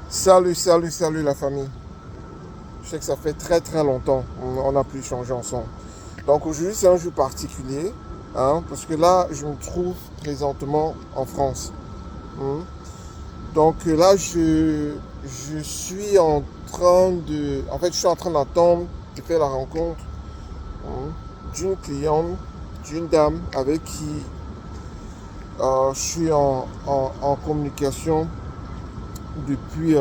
Salut la famille. Je sais que ça fait très longtemps. On n'a plus changé ensemble. Donc aujourd'hui c'est un jour particulier. Parce que là je me trouve présentement en France. Hein. Donc là je suis en train de. En fait je suis en train d'attendre de faire la rencontre hein, d'une cliente, d'une dame avec qui je suis en communication depuis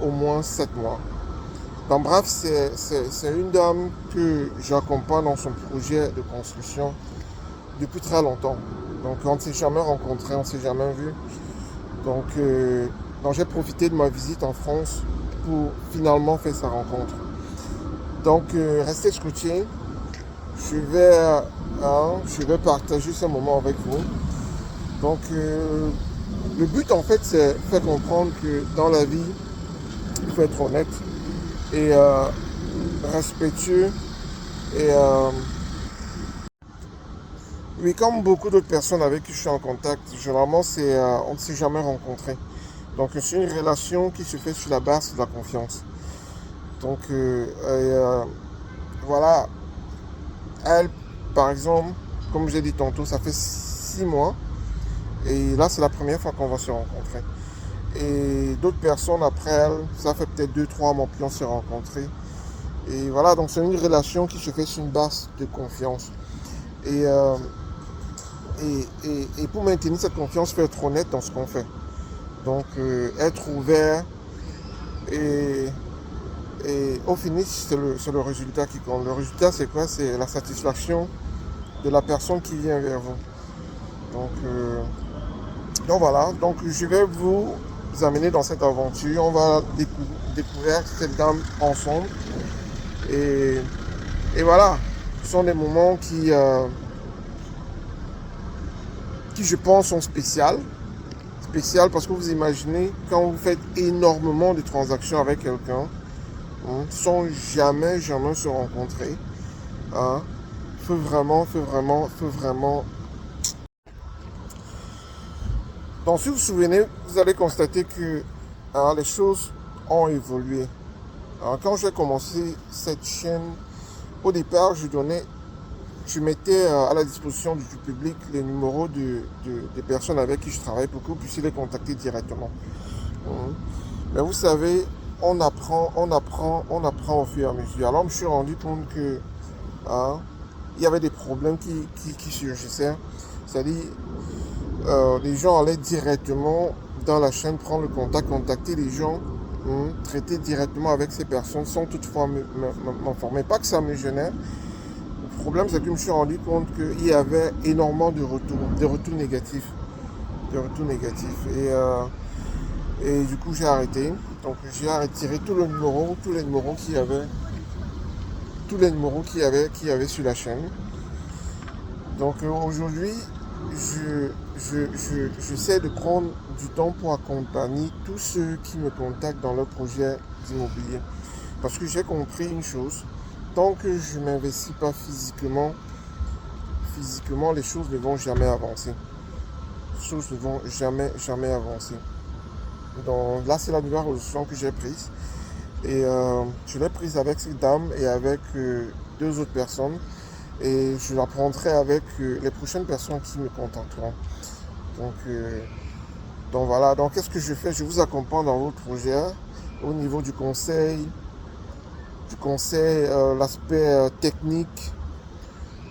au moins 7 mois. Donc, bref, c'est une dame que j'accompagne dans son projet de construction depuis très longtemps. Donc on ne s'est jamais rencontrés, on ne s'est jamais vu. Donc, j'ai profité de ma visite en France pour finalement faire sa rencontre. Donc restez scotchés. Je vais, je vais partager ce moment avec vous. Donc le but en fait c'est faire comprendre que dans la vie, il faut être honnête et respectueux. Et oui, comme beaucoup d'autres personnes avec qui je suis en contact, généralement on ne s'est jamais rencontré. Donc c'est une relation qui se fait sur la base de la confiance. Donc voilà, elle par exemple, comme je l'ai dit tantôt, ça fait 6 mois. Et là c'est la première fois qu'on va se rencontrer. Et d'autres personnes après elle, ça fait peut-être 2-3 mois qu'on s'est rencontrés. Et voilà, donc c'est une relation qui se fait sur une base de confiance. Et, euh, et pour maintenir cette confiance, il faut être honnête dans ce qu'on fait. Donc être ouvert et, et au finish, c'est le résultat qui compte. Le résultat, c'est quoi? C'est la satisfaction de la personne qui vient vers vous. Donc, voilà, donc je vais vous amener dans cette aventure. On va découvrir cette dame ensemble. Et, et voilà, ce sont des moments qui je pense, sont spéciaux. Spécial parce que vous imaginez, quand vous faites énormément de transactions avec quelqu'un, sans jamais se rencontrer, hein, faut vraiment. Donc si vous vous souvenez, vous allez constater que les choses ont évolué. Alors, quand j'ai commencé cette chaîne, au départ, je mettais à la disposition du public les numéros des personnes avec qui je travaille pour que vous puissiez les contacter directement. Mais vous savez, on apprend au fur et à mesure. Alors, je me suis rendu compte que il y avait des problèmes qui surgissaient. C'est-à-dire, les gens allaient directement dans la chaîne prendre le contact, contacter les gens, traiter directement avec ces personnes sans toutefois m'informer. Pas que ça me gênait. Le problème, c'est que je me suis rendu compte qu'il y avait énormément de retours, des retours négatifs. Des retours négatifs. Et du coup, j'ai arrêté. Donc, j'ai retiré tous les numéros qu'il y avait sur la chaîne. Donc, aujourd'hui, j'essaie de prendre du temps pour accompagner tous ceux qui me contactent dans leur projet d'immobilier. Parce que j'ai compris une chose, tant que je ne m'investis pas physiquement, les choses ne vont jamais avancer. Les choses ne vont jamais avancer. Donc là, c'est la nouvelle résolution que j'ai prise. Et je l'ai prise avec cette dame et avec 2 autres personnes. Et je la prendrai avec les prochaines personnes qui me contacteront. Donc voilà, donc qu'est-ce que je fais? Je vous accompagne dans votre projet au niveau du conseil, l'aspect technique,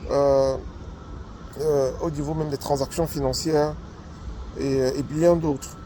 au niveau même des transactions financières et bien d'autres.